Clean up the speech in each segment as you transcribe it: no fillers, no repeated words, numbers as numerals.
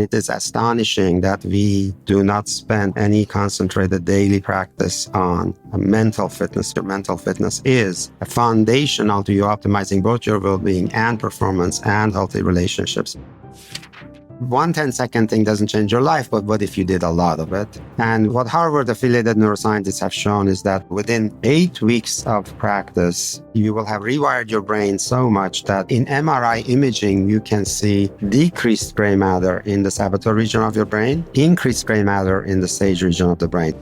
it is astonishing that we do not spend any concentrated daily practice on mental fitness. Your mental fitness is a foundational to you optimizing both your well-being and performance and healthy relationships. One 10-second thing doesn't change your life, but what if you did a lot of it? And what Harvard-affiliated neuroscientists have shown is that within 8 weeks of practice, you will have rewired your brain so much that in MRI imaging, you can see decreased gray matter in the saboteur region of your brain, increased gray matter in the sage region of the brain.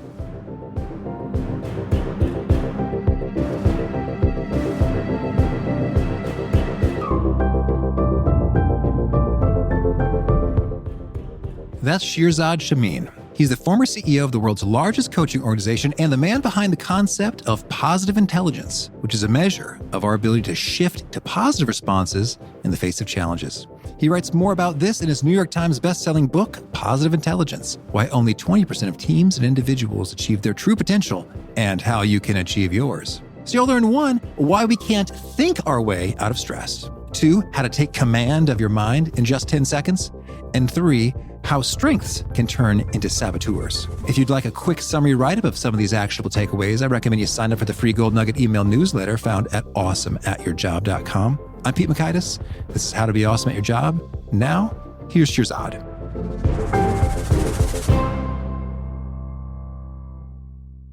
That's Shirzad Chamine. He's the former CEO of the world's largest coaching organization and the man behind the concept of positive intelligence, which is a measure of our ability to shift to positive responses in the face of challenges. He writes more about this in his New York Times bestselling book, Positive Intelligence: Why Only 20% of Teams and Individuals Achieve Their True Potential and How You Can Achieve Yours. So you'll learn 1, why we can't think our way out of stress; 2, how to take command of your mind in just 10 seconds; and 3, how strengths can turn into saboteurs. If you'd like a quick summary write-up of some of these actionable takeaways, I recommend you sign up for the free Gold Nugget email newsletter found at awesomeatyourjob.com. I'm Pete Mockaitis. This is How to Be Awesome at Your Job. Now, here's Shirzad.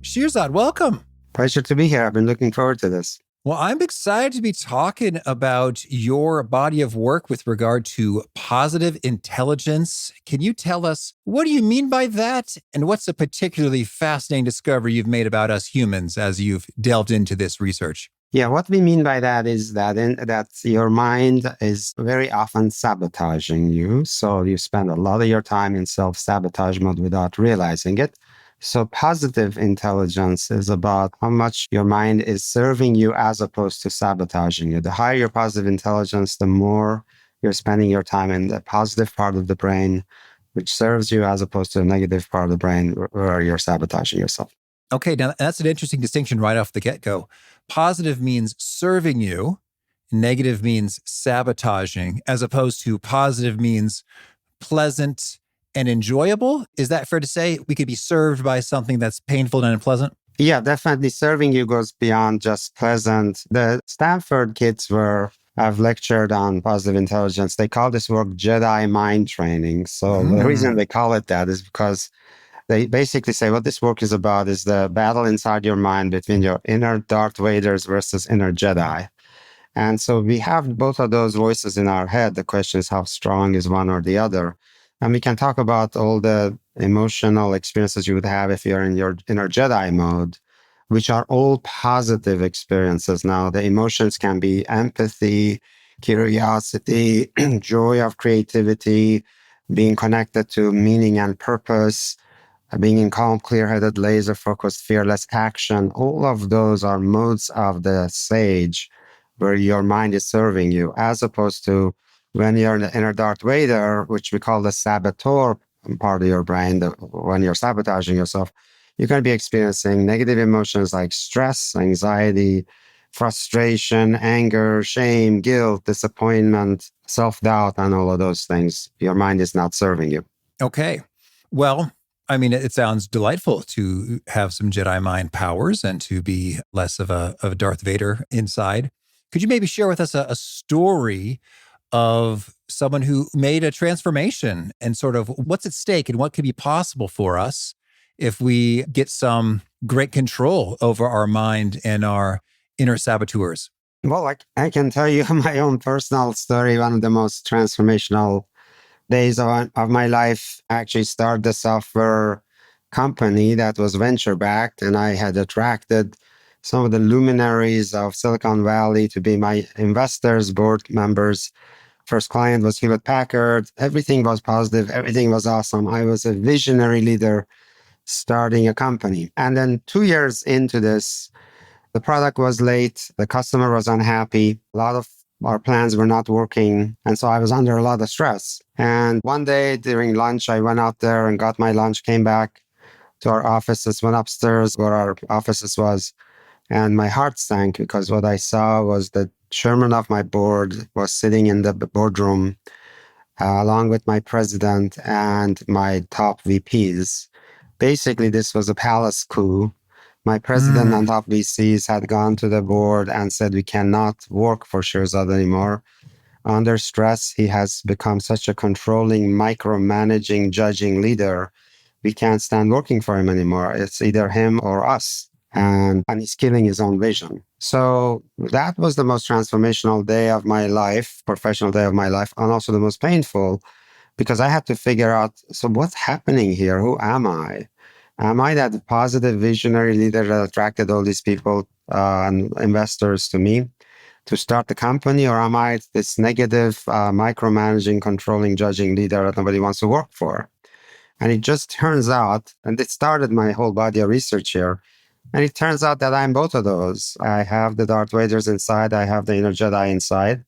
Shirzad, welcome. Pleasure to be here. I've been looking forward to this. Well, I'm excited to be talking about your body of work with regard to positive intelligence. Can you tell us, what do you mean by that? And what's a particularly fascinating discovery you've made about us humans as you've delved into this research? Yeah, what we mean by that is that your mind is very often sabotaging you. So you spend a lot of your time in self-sabotage mode without realizing it. So positive intelligence is about how much your mind is serving you as opposed to sabotaging you. The higher your positive intelligence, the more you're spending your time in the positive part of the brain, which serves you, as opposed to the negative part of the brain where you're sabotaging yourself. Okay, now that's an interesting distinction right off the get-go. Positive means serving you. Negative means sabotaging, as opposed to positive means pleasant and enjoyable. Is that fair to say? We could be served by something that's painful and unpleasant? Yeah, definitely. Serving you goes beyond just pleasant. The Stanford kids have lectured on positive intelligence. They call this work Jedi mind training. So the reason they call it that is because they basically say what this work is about is the battle inside your mind between your inner Darth Vaders versus inner Jedi. And so we have both of those voices in our head. The question is, how strong is one or the other? And we can talk about all the emotional experiences you would have if you're in your inner Jedi mode, which are all positive experiences. Now, the emotions can be empathy, curiosity, joy of creativity, being connected to meaning and purpose, being in calm, clear-headed, laser-focused, fearless action. All of those are modes of the sage where your mind is serving you, as opposed to when you're in the inner Darth Vader, which we call the saboteur part of your brain, when you're sabotaging yourself, you're going to be experiencing negative emotions like stress, anxiety, frustration, anger, shame, guilt, disappointment, self-doubt, and all of those things. Your mind is not serving you. Okay. Well, I mean, it sounds delightful to have some Jedi mind powers and to be less of a Darth Vader inside. Could you maybe share with us a story of someone who made a transformation and sort of what's at stake and what could be possible for us if we get some great control over our mind and our inner saboteurs? Well, I can tell you my own personal story. One of the most transformational days of my life. I actually started a software company that was venture-backed, and I had attracted some of the luminaries of Silicon Valley to be my investors, board members. First client was Hewlett-Packard. Everything was positive. Everything was awesome. I was a visionary leader starting a company. And then 2 years into this, the product was late. The customer was unhappy. A lot of our plans were not working. And so I was under a lot of stress. And one day during lunch, I went out there and got my lunch, came back to our offices, went upstairs where our offices was. And my heart sank because what I saw was the chairman of my board was sitting in the boardroom along with my president and my top VPs. Basically, this was a palace coup. My president and top VCs had gone to the board and said, we cannot work for Shirzad anymore. Under stress, he has become such a controlling, micromanaging, judging leader. We can't stand working for him anymore. It's either him or us. And he's killing his own vision. So that was the most transformational day of my life, professional day of my life, and also the most painful, because I had to figure out, so what's happening here? Who am I? Am I that positive visionary leader that attracted all these people and investors to me to start the company? Or am I this negative, micromanaging, controlling, judging leader that nobody wants to work for? And it just turns out, and it started my whole body of research here, and it turns out that I'm both of those. I have the Darth Vaders inside, I have the inner Jedi inside.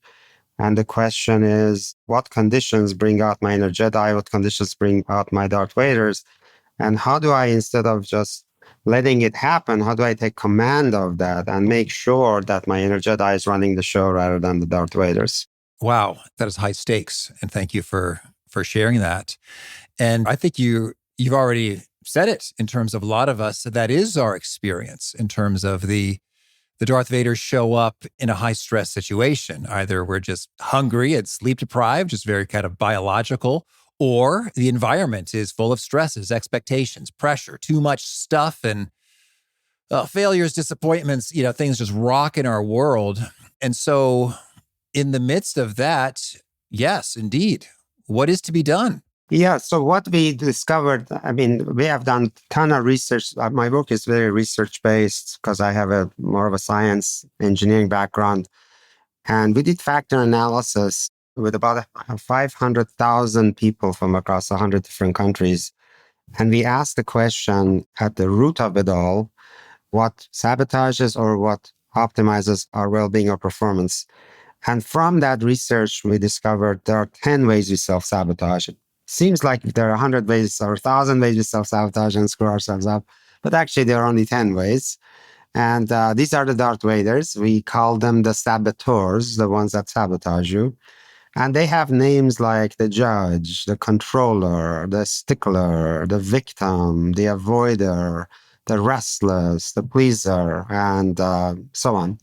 And the question is, what conditions bring out my inner Jedi? What conditions bring out my Darth Vaders? And how do I, instead of just letting it happen, how do I take command of that and make sure that my inner Jedi is running the show rather than the Darth Vaders? Wow, that is high stakes. And thank you for sharing that. And I think you've already said it in terms of a lot of us. That is our experience in terms of the Darth Vaders show up in a high stress situation. Either we're just hungry and sleep deprived, just very kind of biological, or the environment is full of stresses, expectations, pressure, too much stuff, and failures, disappointments, things just rock in our world. And so in the midst of that, yes, indeed, what is to be done? Yeah, so what we discovered, we have done a ton of research. My work is very research-based because I have more of a science engineering background. And we did factor analysis with about 500,000 people from across 100 different countries. And we asked the question at the root of it all, what sabotages or what optimizes our well-being or performance? And from that research, we discovered there are 10 ways we self-sabotage. It seems like there are 100 ways or 1,000 ways we self-sabotage and screw ourselves up. But actually, there are only 10 ways. And these are the Darth Vaders. We call them the Saboteurs, the ones that sabotage you. And they have names like the judge, the controller, the stickler, the victim, the avoider, the restless, the pleaser, and so on.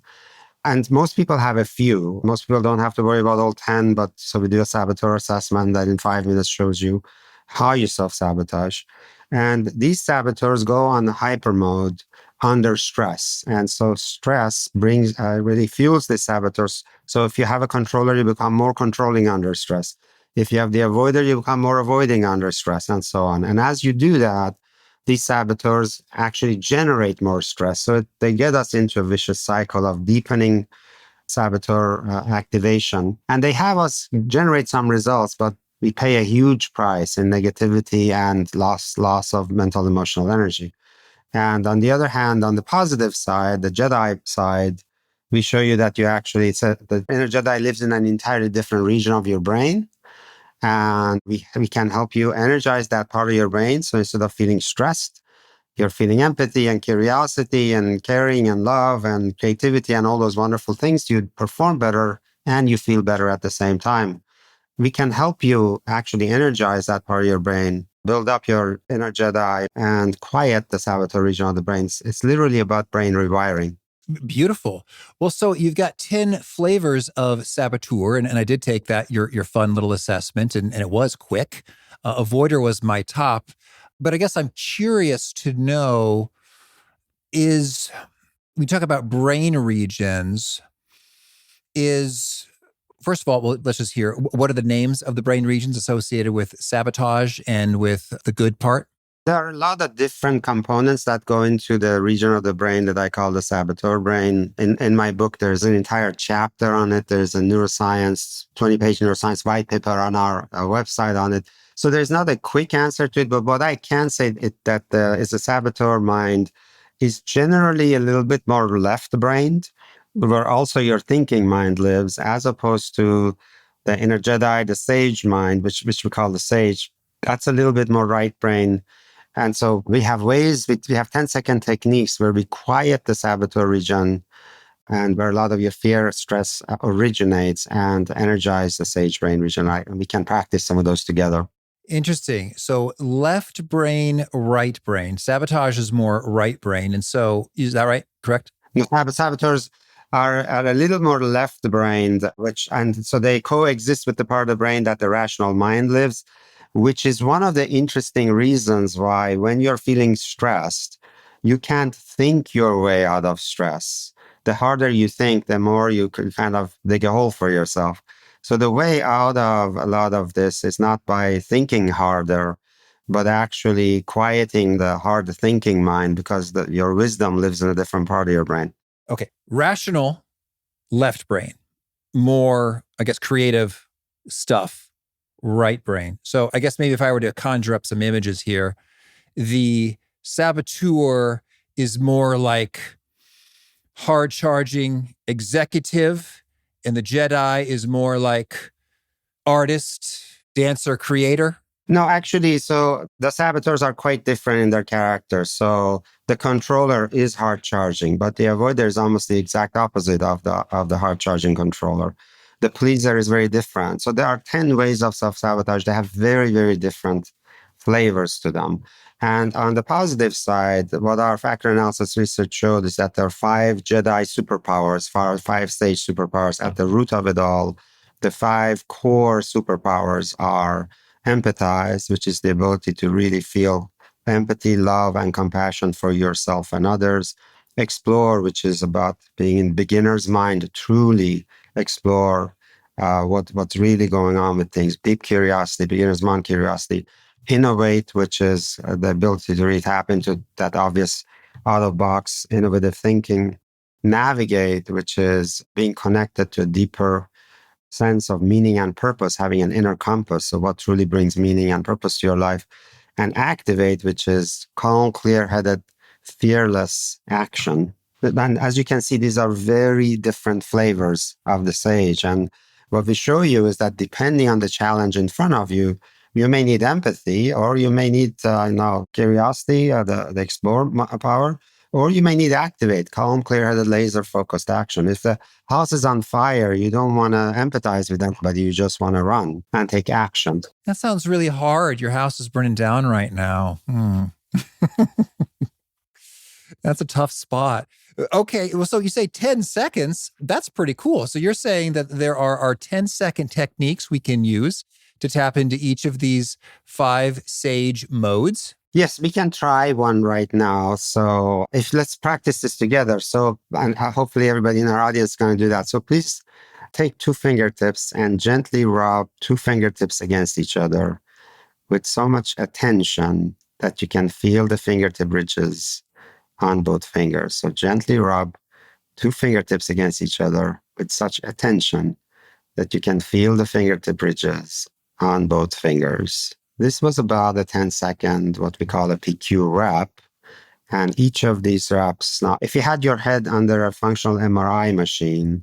And most people have a few. Most people don't have to worry about all 10, but so we do a saboteur assessment that in 5 minutes shows you how you self-sabotage. And these saboteurs go on hyper mode under stress. And so stress really fuels the saboteurs. So if you have a controller, you become more controlling under stress. If you have the avoider, you become more avoiding under stress, and so on. And as you do that, these saboteurs actually generate more stress. So they get us into a vicious cycle of deepening saboteur activation. And they have us generate some results, but we pay a huge price in negativity and loss of mental emotional energy. And on the other hand, on the positive side, the Jedi side, we show you that the inner Jedi lives in an entirely different region of your brain. And we can help you energize that part of your brain. So instead of feeling stressed, you're feeling empathy and curiosity and caring and love and creativity and all those wonderful things. You perform better and you feel better at the same time. We can help you actually energize that part of your brain, build up your inner Jedi, and quiet the saboteur region of the brain. It's literally about brain rewiring. Beautiful. Well, so you've got 10 flavors of saboteur, and I did take that, your fun little assessment, and it was quick. Avoider was my top. But I guess I'm curious to know we talk about brain regions, first of all, well, let's just hear, what are the names of the brain regions associated with sabotage and with the good part? There are a lot of different components that go into the region of the brain that I call the saboteur brain. In my book, there's an entire chapter on it. There's a 20-page neuroscience white paper on our website on it. So there's not a quick answer to it, but what I can say is the saboteur mind is generally a little bit more left-brained, where also your thinking mind lives, as opposed to the inner Jedi, the sage mind, which we call the sage. That's a little bit more right brain. And so we have 10-second techniques where we quiet the saboteur region and where a lot of your fear, stress originates, and energize the sage brain region. And we can practice some of those together. Interesting. So left brain, right brain. Sabotage is more right brain. And so is that right? Correct? Saboteurs are a little more left-brained, and so they coexist with the part of the brain that the rational mind lives, which is one of the interesting reasons why when you're feeling stressed, you can't think your way out of stress. The harder you think, the more you can kind of dig a hole for yourself. So the way out of a lot of this is not by thinking harder, but actually quieting the hard thinking mind, because your wisdom lives in a different part of your brain. Okay. Rational, left brain. More, I guess, creative stuff, right brain. So I guess maybe if I were to conjure up some images here, the saboteur is more like hard charging executive, and the Jedi is more like artist, dancer, creator. No, actually, so the saboteurs are quite different in their characters. So the controller is hard charging, but the avoider is almost the exact opposite of the hard charging controller. The pleaser is very different. So there are 10 ways of self-sabotage. They have very, very different flavors to them. And on the positive side, what our factor analysis research showed is that there are 5 Jedi superpowers, 5 stage superpowers at the root of it all. The 5 core superpowers are empathize, which is the ability to really feel empathy, love, and compassion for yourself and others. Explore, which is about being in beginner's mind, truly explore what's really going on with things. Deep curiosity, beginner's mind curiosity. Innovate, which is the ability to really tap into that obvious out-of-box innovative thinking. Navigate, which is being connected to a deeper sense of meaning and purpose, having an inner compass. So what truly brings meaning and purpose to your life. And activate, which is calm, clear-headed, fearless action. And as you can see, these are very different flavors of the sage. And what we show you is that depending on the challenge in front of you, you may need empathy, or you may need curiosity, the explore power, or you may need activate, calm, clear-headed, laser-focused action. If the house is on fire, you don't want to empathize with anybody. You just want to run and take action. That sounds really hard. Your house is burning down right now. That's a tough spot. Okay, well, so you say 10 seconds. That's pretty cool. So you're saying that there are 10-second techniques we can use to tap into each of these 5 sage modes? Yes, we can try one right now. So let's practice this together. So, and hopefully everybody in our audience is going to do that. So please take 2 fingertips and gently rub 2 fingertips against each other with so much attention that you can feel the fingertip ridges on both fingers. So gently rub 2 fingertips against each other with such attention that you can feel the fingertip ridges on both fingers. This was about a 10-second, what we call a PQ rep. And each of these reps, now, if you had your head under a functional MRI machine,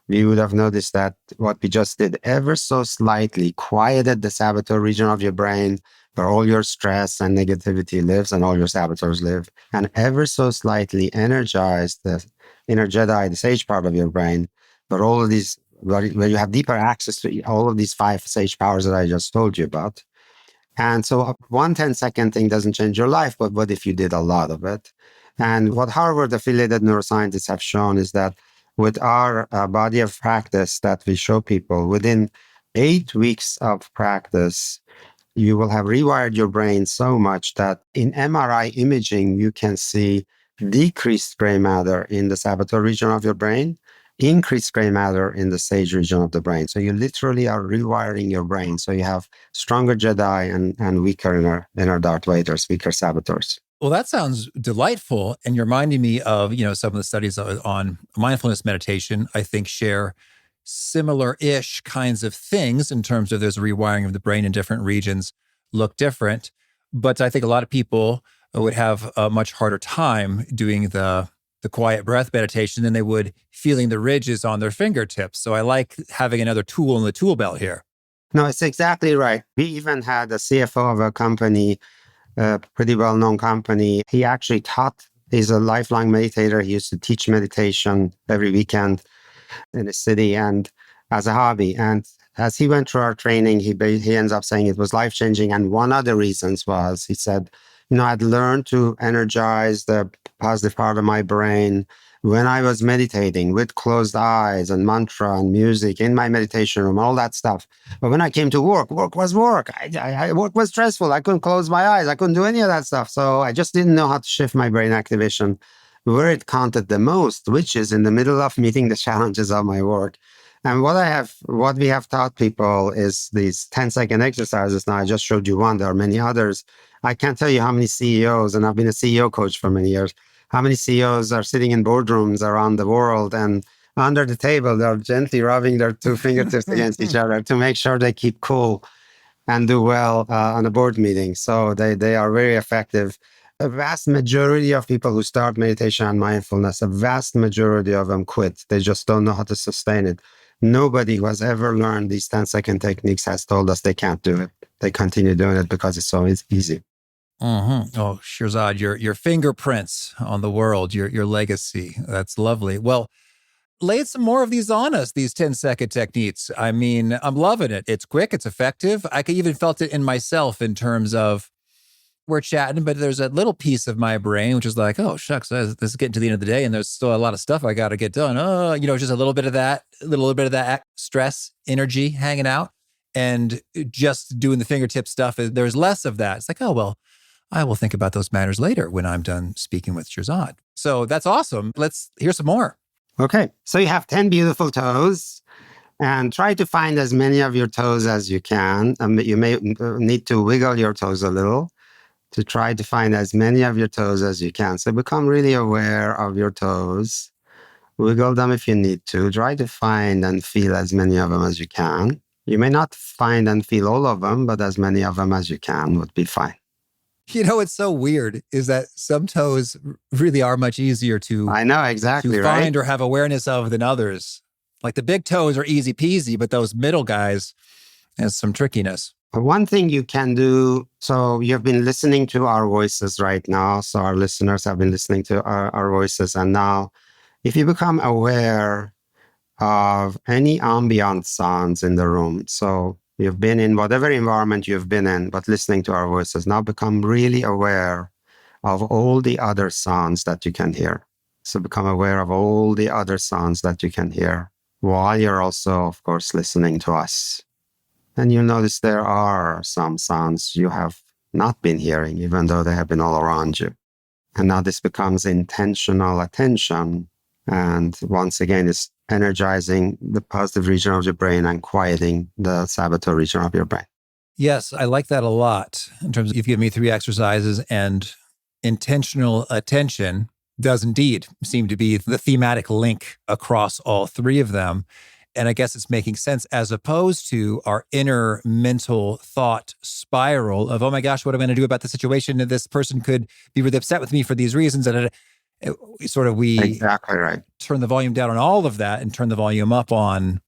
you would have noticed that what we just did ever so slightly quieted the saboteur region of your brain, where all your stress and negativity lives and all your saboteurs live, and ever so slightly energized the inner Jedi, the sage part of your brain, but all of these, where you have deeper access to all of these 5 sage powers that I just told you about. And so one 10-second thing doesn't change your life, but what if you did a lot of it? And what Harvard-affiliated neuroscientists have shown is that with our body of practice that we show people, within 8 weeks of practice, you will have rewired your brain so much that in MRI imaging, you can see decreased gray matter in the saboteur region of your brain, increased gray matter in the sage region of the brain. So you literally are rewiring your brain. So you have stronger Jedi and weaker inner Darth Vaders, weaker saboteurs. Well, that sounds delightful. And you're reminding me of, some of the studies on mindfulness meditation, I think share similar-ish kinds of things in terms of there's a rewiring of the brain in different regions look different. But I think a lot of people would have a much harder time doing the quiet breath meditation than they would feeling the ridges on their fingertips. So I like having another tool in the tool belt here. No, it's exactly right. We even had a CFO of a company, a pretty well-known company. He actually taught He's a lifelong meditator. He used to teach meditation every weekend in the city and as a hobby. And as he went through our training, he ends up saying it was life-changing. And one of the reasons was, he said, I'd learned to energize the positive part of my brain when I was meditating with closed eyes and mantra and music in my meditation room, all that stuff. But when I came to work, work was work. Work was stressful. I couldn't close my eyes. I couldn't do any of that stuff. So I just didn't know how to shift my brain activation where it counted the most, which is in the middle of meeting the challenges of my work. And what we have taught people is these 10-second exercises. Now, I just showed you one. There are many others. I can't tell you how many CEOs, and I've been a CEO coach for many years, how many CEOs are sitting in boardrooms around the world, and under the table, they're gently rubbing their two fingertips against each other to make sure they keep cool and do well on a board meeting. So they are very effective. A vast majority of people who start meditation and mindfulness, a vast majority of them quit. They just don't know how to sustain it. Nobody who has ever learned these 10-second techniques has told us they can't do it. They continue doing it because it's so easy. Mm-hmm. Oh, Shirzad, your fingerprints on the world, your legacy. That's lovely. Well, lay some more of these on us, these 10-second techniques. I mean, I'm loving it. It's quick, it's effective. I could even felt it in myself in terms of we're chatting, but there's a little piece of my brain which is like, oh, shucks, this is getting to the end of the day and there's still a lot of stuff I got to get done. Oh, just a little bit of that stress, energy hanging out, and just doing the fingertip stuff. There's less of that. It's like, oh, well, I will think about those matters later when I'm done speaking with Shirzad. So that's awesome. Let's hear some more. Okay. So you have 10 beautiful toes. And try to find as many of your toes as you can. You may need to wiggle your toes a little to try to find as many of your toes as you can. So become really aware of your toes. Wiggle them if you need to. Try to find and feel as many of them as you can. You may not find and feel all of them, but as many of them as you can would be fine. It's so weird is that some toes really are much easier to I know, exactly, to right? find or have awareness of than others. Like the big toes are easy peasy, but those middle guys has some trickiness. One thing you can do, so you've been listening to our voices right now. So our listeners have been listening to our voices. And now, if you become aware of any ambient sounds in the room, so you've been in whatever environment you've been in, but listening to our voices, now become really aware of all the other sounds that you can hear. So become aware of all the other sounds that you can hear while you're also, of course, listening to us. And you'll notice there are some sounds you have not been hearing, even though they have been all around you. And now this becomes intentional attention. And once again, it's energizing the positive region of your brain and quieting the saboteur region of your brain. Yes, I like that a lot in terms of you've given me 3 exercises, and intentional attention does indeed seem to be the thematic link across all 3 of them. And I guess it's making sense as opposed to our inner mental thought spiral of, oh my gosh, what am I going to do about the situation? And this person could be really upset with me for these reasons. And we exactly right. Turn the volume down on all of that and turn the volume up on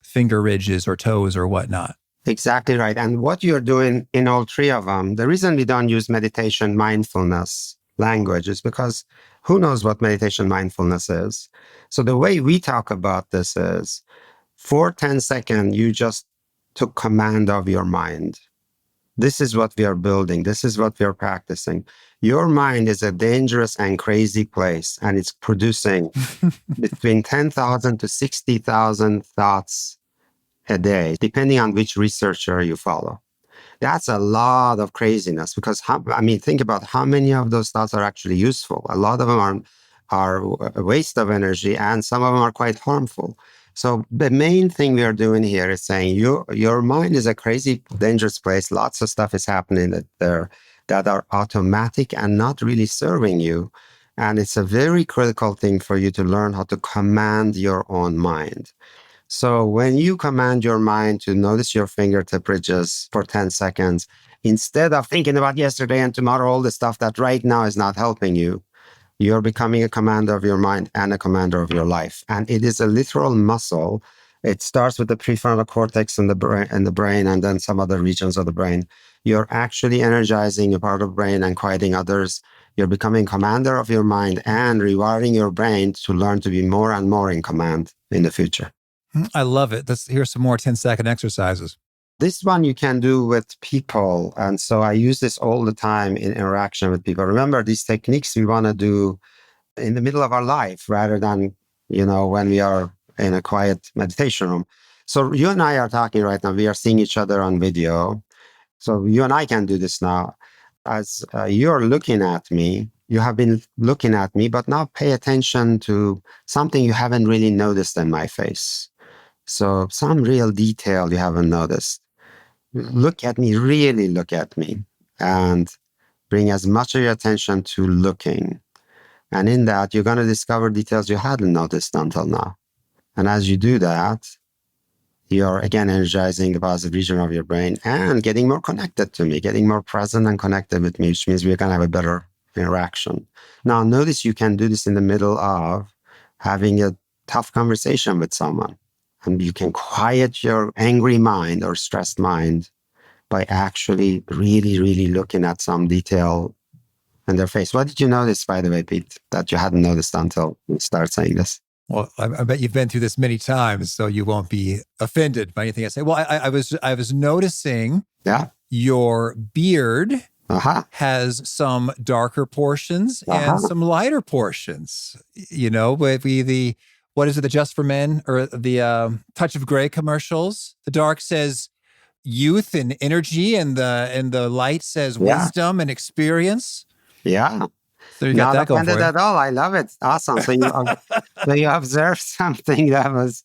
finger ridges or toes or whatnot. Exactly right. And what you're doing in all 3 of them, the reason we don't use meditation mindfulness language is because who knows what meditation mindfulness is? So the way we talk about this is, for 10 seconds, you just took command of your mind. This is what we are building. This is what we are practicing. Your mind is a dangerous and crazy place, and it's producing between 10,000 to 60,000 thoughts a day, depending on which researcher you follow. That's a lot of craziness because, think about how many of those thoughts are actually useful. A lot of them are a waste of energy, and some of them are quite harmful. So the main thing we are doing here is saying your mind is a crazy, dangerous place. Lots of stuff is happening that are automatic and not really serving you. And it's a very critical thing for you to learn how to command your own mind. So when you command your mind to notice your fingertip ridges for 10 seconds, instead of thinking about yesterday and tomorrow, all the stuff that right now is not helping you, you're becoming a commander of your mind and a commander of your life. And it is a literal muscle. It starts with the prefrontal cortex in the brain, and then some other regions of the brain. You're actually energizing a part of the brain and quieting others. You're becoming commander of your mind and rewiring your brain to learn to be more and more in command in the future. I love it. Here's some more 10-second exercises. This one you can do with people. And so I use this all the time in interaction with people. Remember, these techniques we want to do in the middle of our life rather than, when we are in a quiet meditation room. So you and I are talking right now. We are seeing each other on video. So you and I can do this now. As you're looking at me, you have been looking at me, but now pay attention to something you haven't really noticed in my face. So some real detail you haven't noticed. Look at me, really look at me, and bring as much of your attention to looking. And in that, you're going to discover details you hadn't noticed until now. And as you do that, you're again energizing the positive region of your brain and getting more connected to me, getting more present and connected with me, which means we're going to have a better interaction. Now, notice you can do this in the middle of having a tough conversation with someone. And you can quiet your angry mind or stressed mind by actually really, really looking at some detail in their face. What did you notice, by the way, Pete, that you hadn't noticed until you start saying this? Well, I bet you've been through this many times, so you won't be offended by anything I say. Well, I was noticing your beard has some darker portions and some lighter portions. With what is it, the Just for Men or the Touch of Gray commercials? The dark says youth and energy, and the light says wisdom and experience. Yeah. So you got Not that going for offended you. at all. I love it. Awesome. So you observed something that was,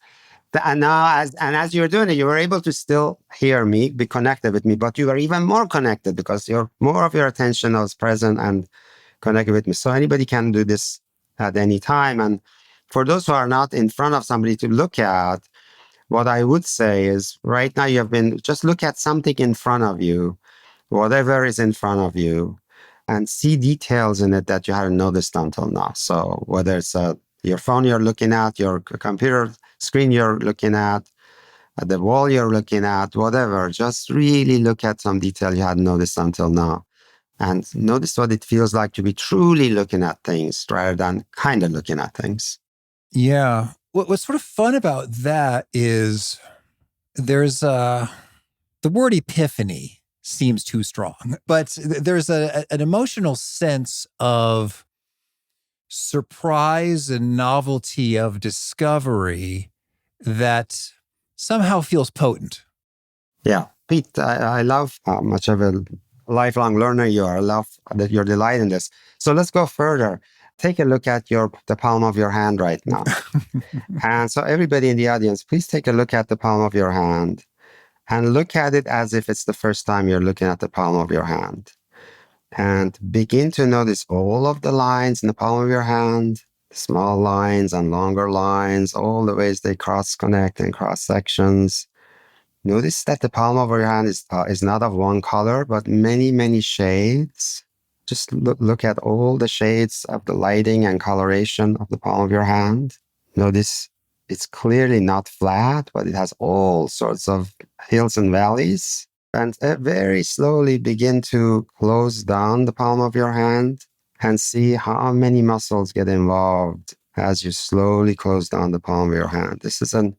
and now as you were doing it, you were able to still hear me, be connected with me, but you were even more connected because more of your attention was present and connected with me. So anybody can do this at any time. And for those who are not in front of somebody to look at, what I would say is right now just look at something in front of you, whatever is in front of you, and see details in it that you hadn't noticed until now. So whether it's your phone you're looking at, your computer screen you're looking at the wall you're looking at, whatever, just really look at some detail you hadn't noticed until now. And notice what it feels like to be truly looking at things rather than kind of looking at things. Yeah. What's sort of fun about that is there's the word epiphany seems too strong, but there's an emotional sense of surprise and novelty of discovery that somehow feels potent. Yeah. Pete, I love how much of a lifelong learner you are. I love that you're delighted in this. So let's go further. Take a look at the palm of your hand right now. And so everybody in the audience, please take a look at the palm of your hand and look at it as if it's the first time you're looking at the palm of your hand. And begin to notice all of the lines in the palm of your hand, small lines and longer lines, all the ways they cross-connect and cross-sections. Notice that the palm of your hand is not of one color, but many, many shades. Just look at all the shades of the lighting and coloration of the palm of your hand. Notice it's clearly not flat, but it has all sorts of hills and valleys. And very slowly begin to close down the palm of your hand and see how many muscles get involved as you slowly close down the palm of your hand. This is an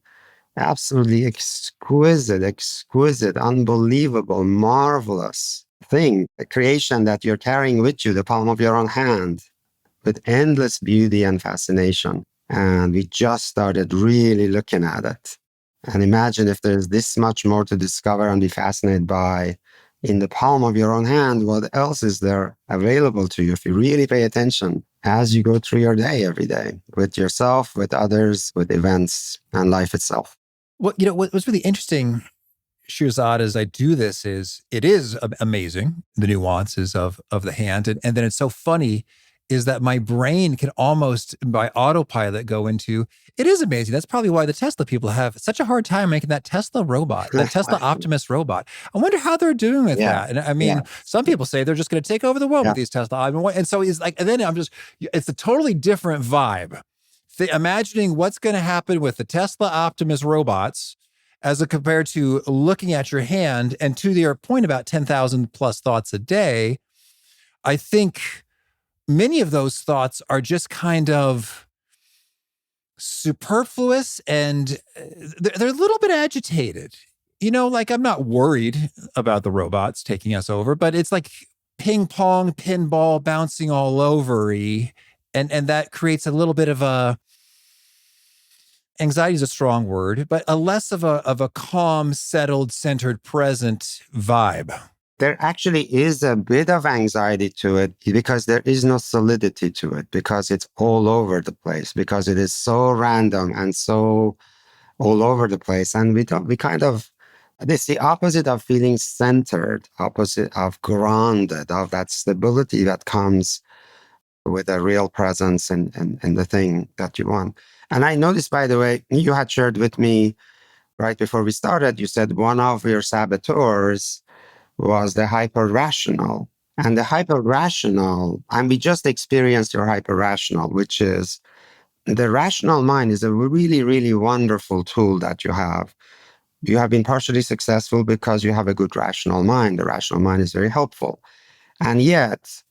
absolutely exquisite, unbelievable, marvelous thing, a creation that you're carrying with you, the palm of your own hand, with endless beauty and fascination. And we just started really looking at it. And imagine if there's this much more to discover and be fascinated by in the palm of your own hand, what else is there available to you if you really pay attention as you go through your day every day with yourself, with others, with events and life itself. Well, what's really interesting, Shirzad, as I do this is it is amazing, the nuances of the hand. And then it's so funny is that my brain can almost by autopilot go into, it is amazing. That's probably why the Tesla people have such a hard time making that Tesla robot, that Tesla Optimus robot. I wonder how they're doing with that. And I mean, some people say they're just going to take over the world with these Tesla. And so he's like, and then it's a totally different vibe. Imagining what's going to happen with the Tesla Optimus robots as compared to looking at your hand and to your point about 10,000 plus thoughts a day, I think many of those thoughts are just kind of superfluous and they're a little bit agitated. Like I'm not worried about the robots taking us over, but it's like ping pong, pinball bouncing all over-y. And that creates a little bit of anxiety is a strong word, but a less of a calm, settled, centered, present vibe. There actually is a bit of anxiety to it because there is no solidity to it, because it's all over the place, because it is so random and so all over the place. And it's the opposite of feeling centered, opposite of grounded, of that stability that comes with a real presence in the thing that you want. And I noticed, by the way, you had shared with me right before we started, you said one of your saboteurs was the hyper-rational. And the hyper-rational, and we just experienced your hyper-rational, which is the rational mind is a really, really wonderful tool that you have. You have been partially successful because you have a good rational mind. The rational mind is very helpful. And yet,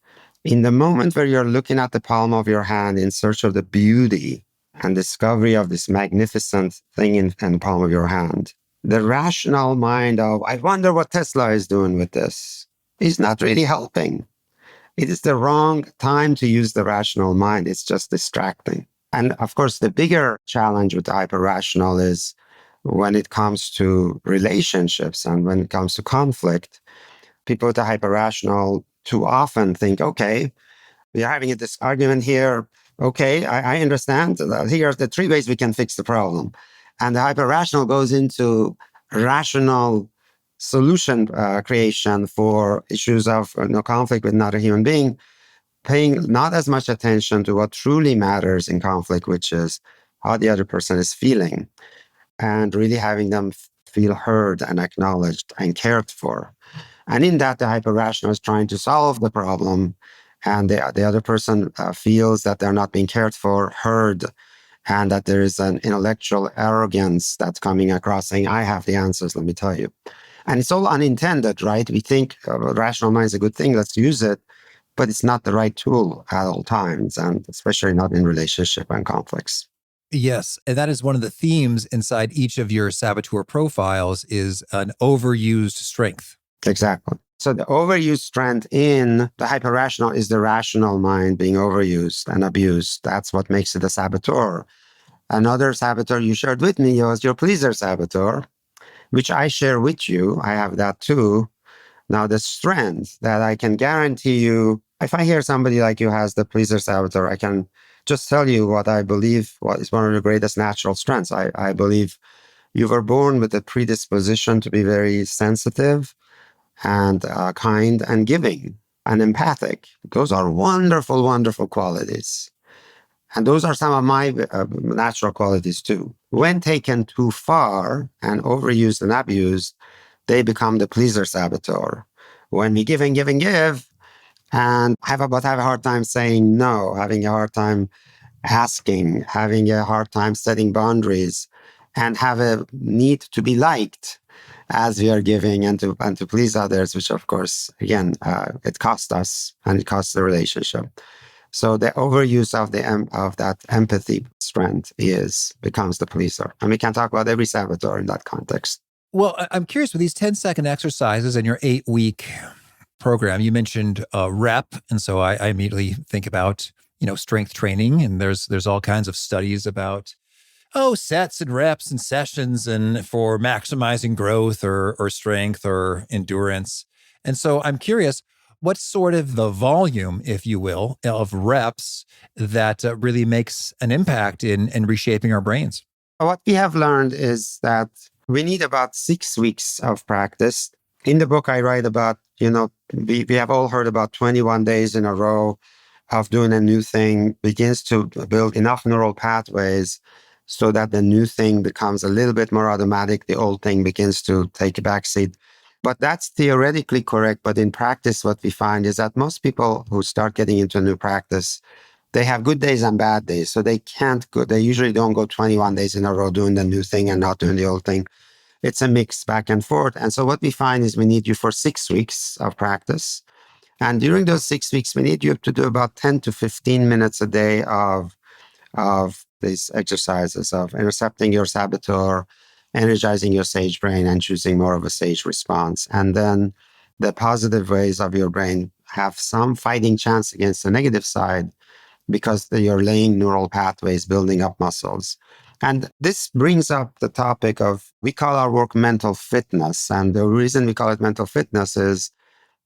in the moment where you're looking at the palm of your hand in search of the beauty and discovery of this magnificent thing in the palm of your hand, the rational mind of, I wonder what Tesla is doing with this, is not really helping. It is the wrong time to use the rational mind. It's just distracting. And of course, the bigger challenge with the hyper-rational is when it comes to relationships and when it comes to conflict. People with the hyper-rational too often think, okay, we are having this argument here. Okay, I understand. Here are the three ways we can fix the problem. And the hyper-rational goes into rational solution creation for issues of conflict with another human being, paying not as much attention to what truly matters in conflict, which is how the other person is feeling, and really having them feel heard and acknowledged and cared for. And in that, the hyper-rational is trying to solve the problem, and the other person feels that they're not being cared for, heard, and that there is an intellectual arrogance that's coming across saying, I have the answers, let me tell you. And it's all unintended, right? We think rational mind is a good thing, let's use it, but it's not the right tool at all times, and especially not in relationship and conflicts. Yes, and that is one of the themes inside each of your saboteur profiles is an overused strength. Exactly. So the overused strength in the hyper-rational is the rational mind being overused and abused. That's what makes it a saboteur. Another saboteur you shared with me was your pleaser saboteur, which I share with you. I have that too. Now, the strength that I can guarantee you, if I hear somebody like you has the pleaser saboteur, I can just tell you what I believe what is one of the greatest natural strengths. I believe you were born with a predisposition to be very sensitive and kind and giving and empathic. Those are wonderful, wonderful qualities. And those are some of my natural qualities too. When taken too far and overused and abused, they become the pleaser saboteur. When we give and give and give, and have a hard time saying no, having a hard time asking, having a hard time setting boundaries, and have a need to be liked as we are giving and to please others, which of course, again, it costs us and it costs the relationship. So the overuse of that empathy strength becomes the pleaser. And we can talk about every saboteur in that context. Well, I'm curious with these 10-second exercises and your 8-week program, you mentioned rep. And so I immediately think about, strength training. And there's all kinds of studies about, sets and reps and sessions and for maximizing growth or strength or endurance. And so I'm curious, what's sort of the volume, if you will, of reps that really makes an impact in reshaping our brains? What we have learned is that we need about 6 weeks of practice. In the book, I write about, we have all heard about 21 days in a row of doing a new thing begins to build enough neural pathways so that the new thing becomes a little bit more automatic. The old thing begins to take a backseat. But that's theoretically correct. But in practice, what we find is that most people who start getting into a new practice, they have good days and bad days. So they usually don't go 21 days in a row doing the new thing and not doing the old thing. It's a mix back and forth. And so what we find is we need you for 6 weeks of practice. And during those 6 weeks, we need you to do about 10 to 15 minutes a day of these exercises of intercepting your saboteur, energizing your sage brain, and choosing more of a sage response. And then the positive ways of your brain have some fighting chance against the negative side because you're laying neural pathways, building up muscles. And this brings up the topic of, we call our work mental fitness. And the reason we call it mental fitness is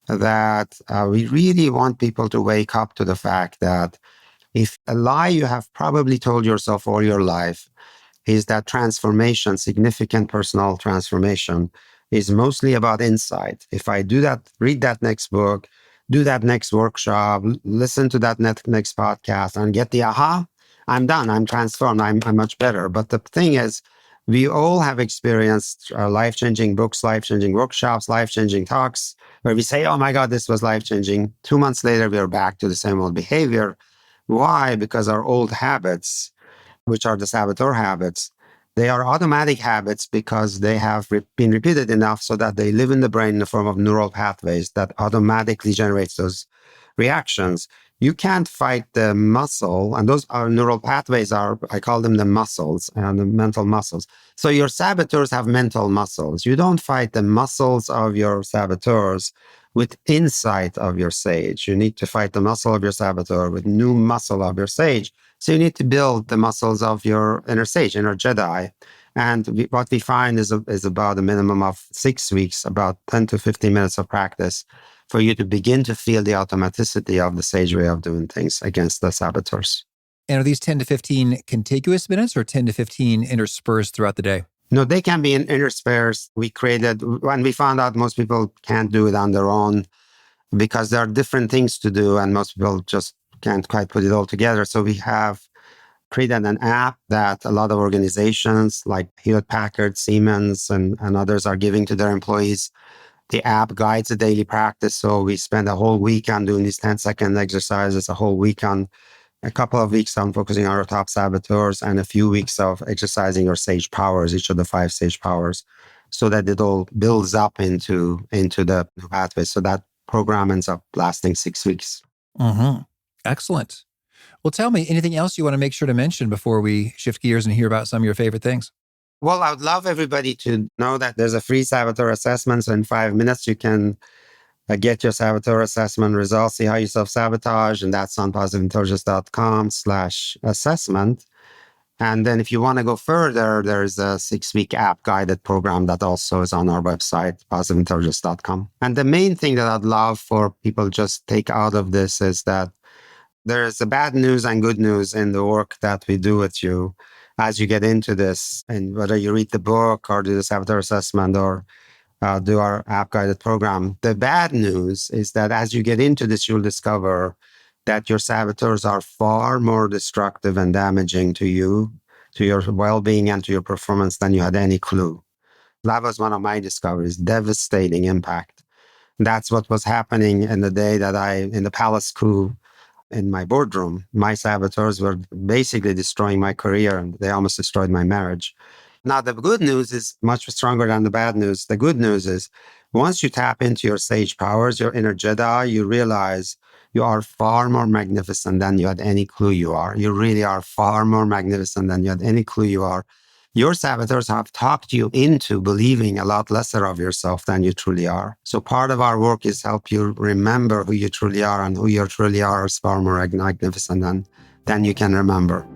that we really want people to wake up to the fact that if a lie you have probably told yourself all your life is that transformation, significant personal transformation, is mostly about insight. If I do that, read that next book, do that next workshop, listen to that next podcast, and get the aha, I'm done, I'm transformed, I'm much better. But the thing is, we all have experienced life-changing books, life-changing workshops, life-changing talks, where we say, oh my God, this was life-changing. 2 months later, we're back to the same old behavior. Why? Because our old habits, which are the saboteur habits, they are automatic habits because they have been repeated enough so that they live in the brain in the form of neural pathways that automatically generates those reactions. You can't fight the muscle, and those are neural pathways are, I call them the muscles and the mental muscles. So your saboteurs have mental muscles. You don't fight the muscles of your saboteurs with insight of your sage. You need to fight the muscle of your saboteur with new muscle of your sage. So you need to build the muscles of your inner sage, inner Jedi. And what we find is about a minimum of 6 weeks, about 10 to 15 minutes of practice for you to begin to feel the automaticity of the sage way of doing things against the saboteurs. And are these 10 to 15 contiguous minutes or 10 to 15 interspersed throughout the day? No, they can be in interspersed. We created, when we found out most people can't do it on their own because there are different things to do and most people just can't quite put it all together. So we have created an app that a lot of organizations like Hewlett-Packard, Siemens, and others are giving to their employees. The app guides the daily practice. So we spend a whole week on doing these 10-second exercises, a whole week on a couple of weeks on focusing on our top saboteurs, and a few weeks of exercising your sage powers, each of the 5 sage powers, so that it all builds up into the pathway. So that program ends up lasting 6 weeks. Mm-hmm. Excellent. Well, tell me, anything else you want to make sure to mention before we shift gears and hear about some of your favorite things? Well, I would love everybody to know that there's a free saboteur assessment. So in 5 minutes, you can get your saboteur assessment results, see how you self-sabotage, and that's on positiveintelligence.com/assessment. And then if you want to go further, there's a 6-week app guided program that also is on our website, positiveintelligence.com. And the main thing that I'd love for people just take out of this is that there's a bad news and good news in the work that we do with you as you get into this. And whether you read the book or do the saboteur assessment or do our app guided program, the bad news is that as you get into this, you'll discover that your saboteurs are far more destructive and damaging to you, to your well-being and to your performance than you had any clue. That was one of my discoveries, devastating impact. That's what was happening in the day that in the palace coup, in my boardroom, my saboteurs were basically destroying my career and they almost destroyed my marriage. Now, the good news is much stronger than the bad news. The good news is once you tap into your sage powers, your inner Jedi, you realize you are far more magnificent than you had any clue you are. You really are far more magnificent than you had any clue you are. Your saboteurs have talked you into believing a lot lesser of yourself than you truly are. So part of our work is help you remember who you truly are, and who you truly are is far more magnificent than you can remember.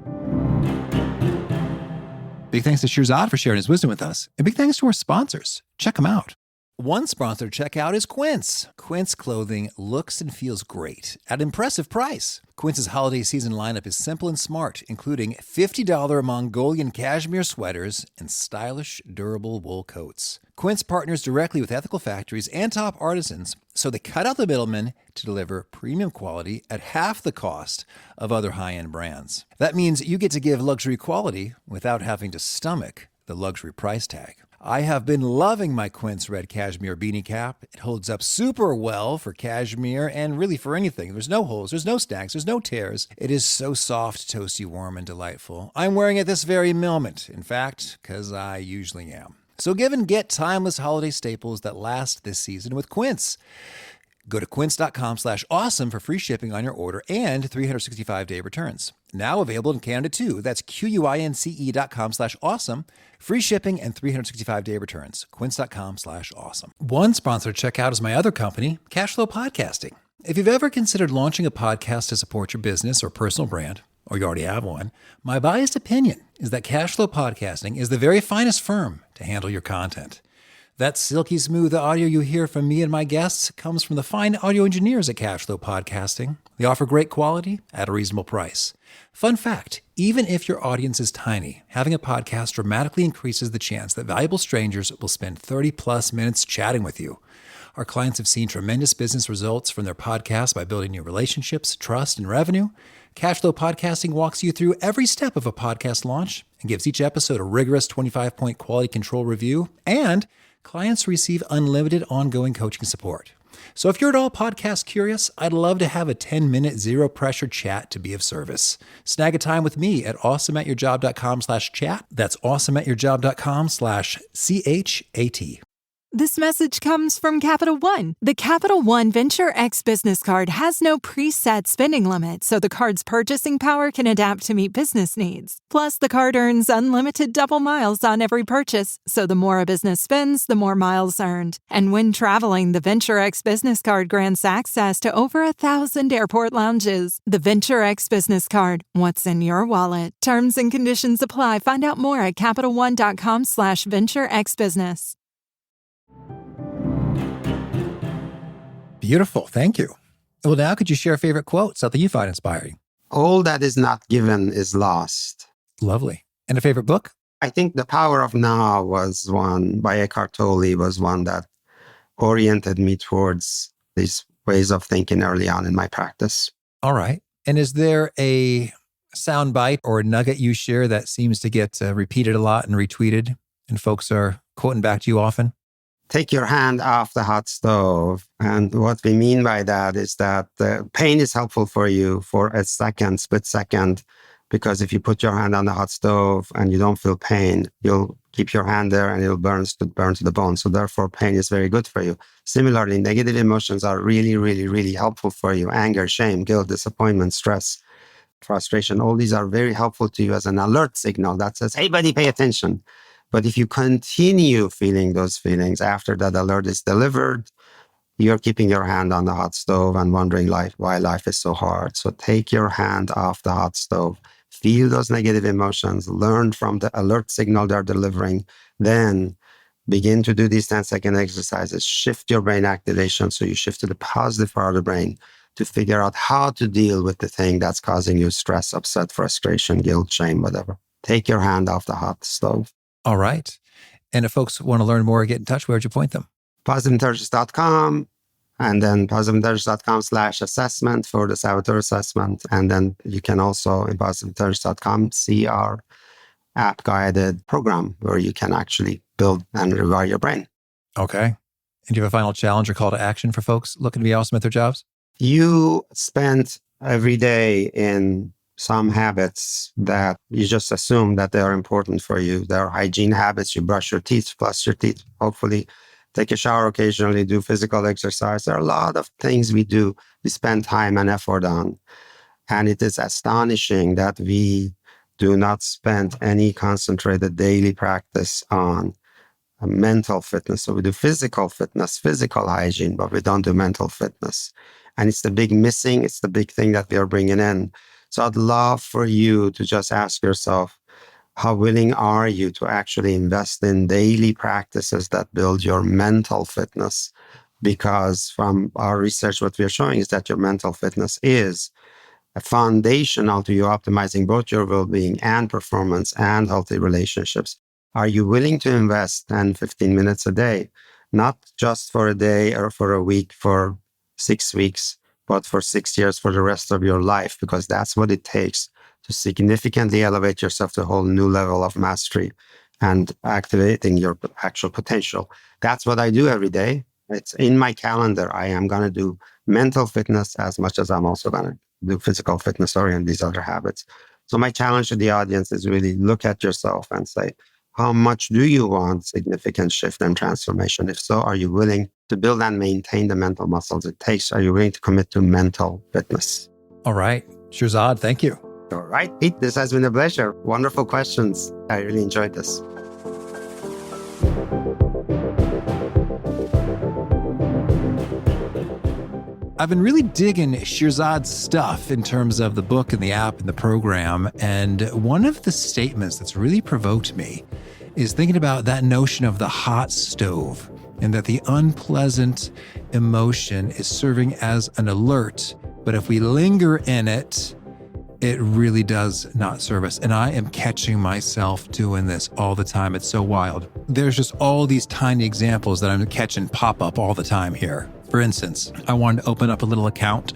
Big thanks to Shirzad for sharing his wisdom with us. And big thanks to our sponsors. Check them out. One sponsor to check out is Quince. Quince clothing looks and feels great at an impressive price. Quince's holiday season lineup is simple and smart, including $50 Mongolian cashmere sweaters and stylish, durable wool coats. Quince partners directly with ethical factories and top artisans, so they cut out the middlemen to deliver premium quality at half the cost of other high-end brands. That means you get to give luxury quality without having to stomach the luxury price tag. I have been loving my Quince red cashmere beanie cap. It holds up super well for cashmere and really for anything. There's no holes, there's no snags, there's no tears. It is so soft, toasty, warm, and delightful. I'm wearing it this very moment, in fact, because I usually am. So give and get timeless holiday staples that last this season with Quince. Go to quince.com/awesome for free shipping on your order and 365-day returns. Now available in Canada too. That's QUINCE.com/awesome. Free shipping and 365-day returns. Quince.com/awesome. One sponsor to check out is my other company, Cashflow Podcasting. If you've ever considered launching a podcast to support your business or personal brand, or you already have one, my biased opinion is that Cashflow Podcasting is the very finest firm to handle your content. That silky smooth audio you hear from me and my guests comes from the fine audio engineers at Cashflow Podcasting. They offer great quality at a reasonable price. Fun fact, even if your audience is tiny, having a podcast dramatically increases the chance that valuable strangers will spend 30 plus minutes chatting with you. Our clients have seen tremendous business results from their podcasts by building new relationships, trust, and revenue. Cashflow Podcasting walks you through every step of a podcast launch and gives each episode a rigorous 25-point quality control review, and clients receive unlimited ongoing coaching support. So if you're at all podcast curious, I'd love to have a 10-minute zero-pressure chat to be of service. Snag a time with me at awesomeatyourjob.com/chat. That's awesomeatyourjob.com/CHAT. This message comes from Capital One. The Capital One Venture X Business Card has no preset spending limit, so the card's purchasing power can adapt to meet business needs. Plus, the card earns unlimited double miles on every purchase, so the more a business spends, the more miles earned. And when traveling, the Venture X Business Card grants access to over 1,000 airport lounges. The Venture X Business Card. What's in your wallet? Terms and conditions apply. Find out more at CapitalOne.com/VentureXBusiness. Beautiful. Thank you. Well, now could you share a favorite quote, something you find inspiring? All that is not given is lost. Lovely. And a favorite book? I think The Power of Now was one by Eckhart Tolle, was one that oriented me towards these ways of thinking early on in my practice. All right. And is there a sound bite or a nugget you share that seems to get repeated a lot and retweeted and folks are quoting back to you often? Take your hand off the hot stove. And what we mean by that is that the pain is helpful for you for a second, split second, because if you put your hand on the hot stove and you don't feel pain, you'll keep your hand there and it'll burn to the bone. So therefore, pain is very good for you. Similarly, negative emotions are really, really, really helpful for you. Anger, shame, guilt, disappointment, stress, frustration. All these are very helpful to you as an alert signal that says, hey, buddy, pay attention. But if you continue feeling those feelings after that alert is delivered, you're keeping your hand on the hot stove and wondering why life is so hard. So take your hand off the hot stove, feel those negative emotions, learn from the alert signal they're delivering, then begin to do these 10-second exercises, shift your brain activation so you shift to the positive part of the brain to figure out how to deal with the thing that's causing you stress, upset, frustration, guilt, shame, whatever. Take your hand off the hot stove. All right. And if folks want to learn more or get in touch, where would you point them? PositiveIntelligence.com and then PositiveIntelligence.com/assessment for the Saboteurs assessment. And then you can also in PositiveIntelligence.com see our app-guided program where you can actually build and rewire your brain. Okay. And do you have a final challenge or call to action for folks looking to be awesome at their jobs? You spend every day in some habits that you just assume that they are important for you. There are hygiene habits. You brush your teeth, floss your teeth, hopefully take a shower occasionally, do physical exercise. There are a lot of things we do, we spend time and effort on. And it is astonishing that we do not spend any concentrated daily practice on mental fitness. So we do physical fitness, physical hygiene, but we don't do mental fitness. And it's the big missing. It's the big thing that we are bringing in. So I'd love for you to just ask yourself, how willing are you to actually invest in daily practices that build your mental fitness? Because from our research, what we're showing is that your mental fitness is a foundational to you optimizing both your well-being and performance and healthy relationships. Are you willing to invest 10, 15 minutes a day, not just for a day or for a week, for 6 weeks, but for 6 years, for the rest of your life? Because that's what it takes to significantly elevate yourself to a whole new level of mastery and activating your actual potential. That's what I do every day. It's in my calendar. I am going to do mental fitness as much as I'm also going to do physical fitness or in these other habits. So my challenge to the audience is really look at yourself and say, how much do you want significant shift and transformation? If so, are you willing to build and maintain the mental muscles it takes? Are you willing to commit to mental fitness? All right. Shirzad, thank you. All right, Pete, this has been a pleasure. Wonderful questions. I really enjoyed this. I've been really digging Shirzad's stuff in terms of the book and the app and the program. And one of the statements that's really provoked me is thinking about that notion of the hot stove, and that the unpleasant emotion is serving as an alert. But if we linger in it, it really does not serve us. And I am catching myself doing this all the time. It's so wild. There's just all these tiny examples that I'm catching pop up all the time here. For instance, I wanted to open up a little account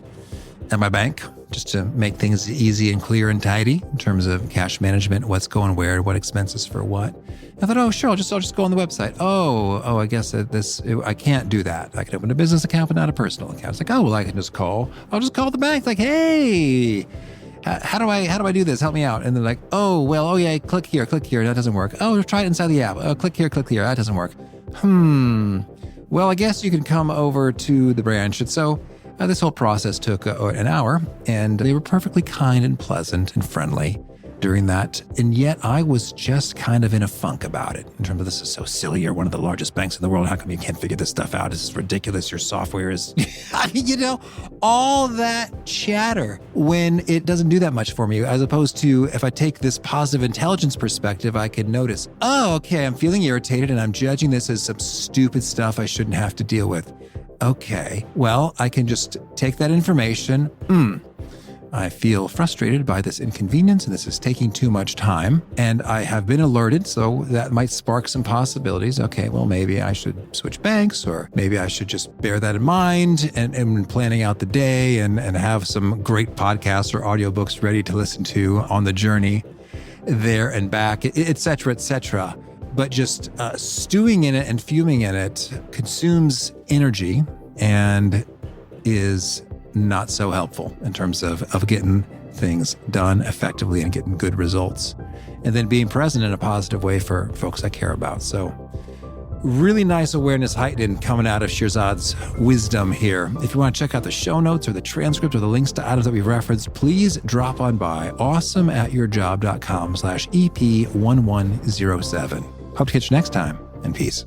at my bank just to make things easy and clear and tidy in terms of cash management, what's going where, what expenses for what. I thought, oh, sure, I'll just go on the website. Oh, I guess I can't do that. I can open a business account, but not a personal account. It's like, oh, well, I can I'll just call the bank. Like, hey, how do I do this? Help me out. And they're like, oh, yeah, click here. That doesn't work. Oh, try it inside the app. Oh, click here. That doesn't work. Well, I guess you can come over to the branch. And so this whole process took an hour, and they were perfectly kind and pleasant and friendly during that. And yet I was just kind of in a funk about it in terms of, this is so silly. You're one of the largest banks in the world. How come you can't figure this stuff out? This is ridiculous. Your software is, all that chatter when it doesn't do that much for me, as opposed to if I take this positive intelligence perspective, I could notice, oh, okay, I'm feeling irritated and I'm judging this as some stupid stuff I shouldn't have to deal with. Okay, well, I can just take that information. I feel frustrated by this inconvenience and this is taking too much time. And I have been alerted, so that might spark some possibilities. Okay, well, maybe I should switch banks, or maybe I should just bear that in mind and planning out the day and have some great podcasts or audiobooks ready to listen to on the journey there and back, et cetera, et cetera. But just stewing in it and fuming in it consumes energy and is not so helpful in terms of getting things done effectively and getting good results. And then being present in a positive way for folks I care about. So really nice awareness heightened coming out of Shirzad's wisdom here. If you want to check out the show notes or the transcript or the links to items that we've referenced, please drop on by awesomeatyourjob.com/EP1107. Hope to catch you next time, and peace.